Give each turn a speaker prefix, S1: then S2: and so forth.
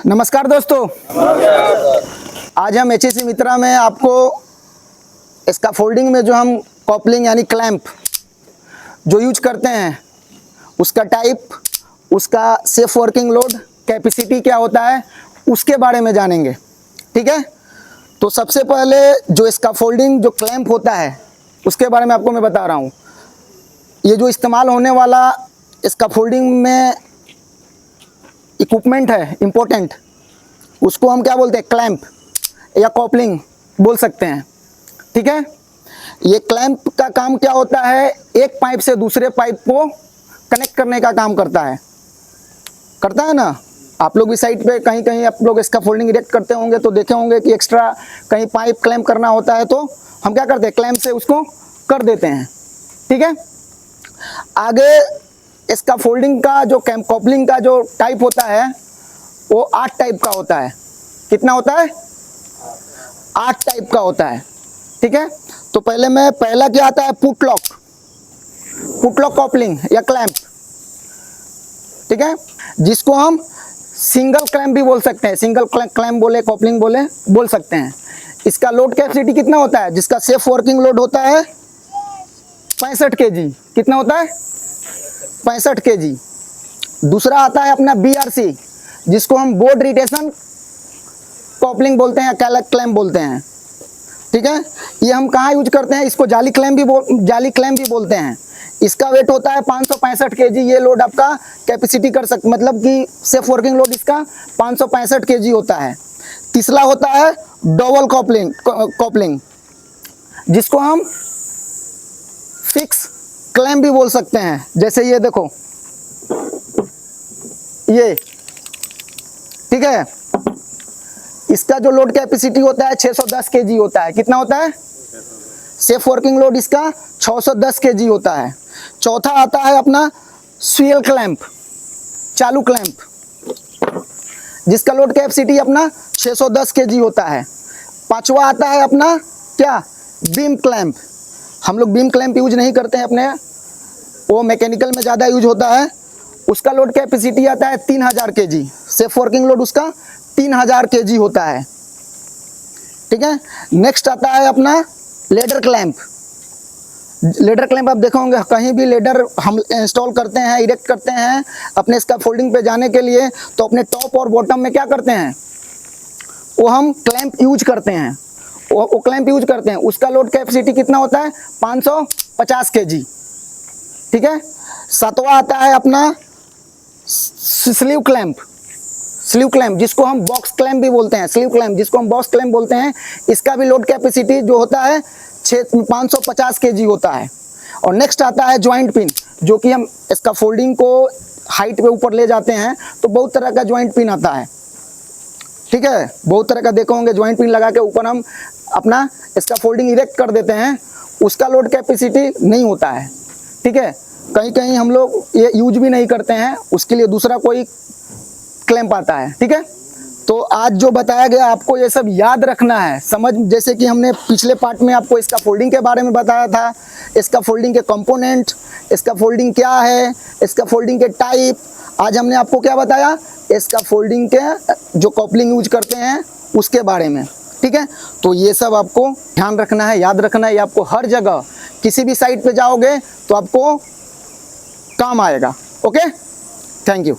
S1: नमस्कार दोस्तों। आज हम HSC मित्रा में आपको इसका फोल्डिंग में जो हम कॉपलिंग यानी क्लैंप जो यूज करते हैं उसका टाइप, उसका सेफ वर्किंग लोड, कैपेसिटी क्या होता है उसके बारे में जानेंगे। ठीक है, तो सबसे पहले जो इसका फोल्डिंग जो क्लैंप होता है उसके बारे में आपको मैं बता रहा हूँ। ये जो इस्तेमाल होने वाला इसका फोल्डिंग में इक्विपमेंट है इम्पोर्टेंट, उसको हम क्या बोलते हैं, क्लैंप या कॉपलिंग बोल सकते हैं। ठीक है, ये क्लैंप का काम क्या होता है, एक पाइप से दूसरे पाइप को कनेक्ट करने का काम करता है ना। आप लोग भी साइड पे कहीं कहीं आप लोग इसका फोल्डिंग इरेक्ट करते होंगे तो देखे होंगे कि एक्स्ट्रा कहीं पाइप क्लैंप करना होता है तो हम क्या करते हैं, क्लैंप से उसको कर देते हैं। ठीक है, आगे इसका फोल्डिंग का जो कॉपलिंग का जो टाइप होता है वो 8 टाइप का होता है। कितना होता है? 8 टाइप का होता है। ठीक है, तो पहला क्या आता है, पुट लॉक कॉपलिंग या क्लैंप। ठीक है, जिसको हम सिंगल क्लैंप भी बोल सकते हैं, सिंगल क्लैंप बोले, कॉपलिंग बोल सकते हैं। इसका लोड कैपेसिटी कितना होता है, जिसका सेफ वर्किंग लोड होता है 65 kg। कितना होता है? 65 kg। दूसरा आता है अपना BRC, जिसको हम बोर्ड रिटेशन कॉपलिंग बोलते हैं या क्लैंप बोलते हैं। ठीक है, ये हम कहाँ यूज करते हैं, इसको जाली क्लैंप भी बोलते हैं। इसका वेट होता है 565 kg। ये लोड आपका कैपेसिटी कर सकते, मतलब कि सेफ वर्किंग लोड इसका 565 kg होता है। तीसरा होता है डबल कॉपलिंग, जिसको हम फिक्स क्लैंप भी बोल सकते हैं। जैसे ये देखो, ये ठीक है, इसका जो लोड कैपेसिटी होता है 610 kg होता है। कितना होता है? सेफ वर्किंग लोड इसका 610 kg होता है। चौथा आता है अपना स्वील क्लैंप, चालू क्लैंप, जिसका लोड कैपेसिटी अपना 610 kg होता है। पांचवा आता है अपना क्या, बीम क्लैंप। हम लोग बीम क्लैंप यूज नहीं करते हैं अपने, वो मैकेनिकल में ज़्यादा यूज होता है। उसका लोड कैपेसिटी आता है 3000 kg। सेफ वर्किंग लोड उसका 3000 kg होता है। ठीक है, नेक्स्ट आता है अपना लेडर क्लैंप। लेडर क्लैंप आप देखे होंगे, कहीं भी लेडर हम इंस्टॉल करते हैं, इरेक्ट करते हैं अपने इसका फोल्डिंग पे जाने के लिए, तो अपने टॉप और बॉटम में क्या करते हैं, वो हम क्लैंप यूज करते हैं। वो क्लैंप यूज करते हैं। उसका लोड कैपेसिटी कितना होता है, 550 kg। ठीक है, सातवां आता है अपना स्लीव क्लैंप, जिसको हम बॉक्स क्लैंप भी बोलते हैं। स्लीव क्लैंप, जिसको हम बॉक्स क्लैंप बोलते हैं, इसका भी लोड कैपेसिटी जो होता है 550 kg होता है। और नेक्स्ट आता है ज्वाइंट पिन, जो कि हम इसका फोल्डिंग को हाइट पे ऊपर ले जाते हैं तो बहुत तरह का ज्वाइंट पिन आता है। ठीक है, बहुत तरह का देखे होंगे, ज्वाइंट पिन लगा के ऊपर हम अपना इसका फोल्डिंग इरेक्ट कर देते हैं। उसका लोड कैपेसिटी नहीं होता है। ठीक है, कहीं कहीं हम लोग ये यूज भी नहीं करते हैं, उसके लिए दूसरा कोई क्लैंप आता है। ठीक है, तो आज जो बताया गया आपको ये सब याद रखना है, जैसे कि हमने पिछले पार्ट में आपको इसका फोल्डिंग के बारे में बताया था, इसका फोल्डिंग के कंपोनेंट, इसका फोल्डिंग क्या है, इसका फोल्डिंग के टाइप। आज हमने आपको क्या बताया, इसका फोल्डिंग के जो कॉपलिंग यूज करते हैं उसके बारे में। ठीक है, तो ये सब आपको ध्यान रखना है, याद रखना है। ये आपको हर जगह किसी भी साइट पे जाओगे तो आपको काम आएगा। Okay, thank you.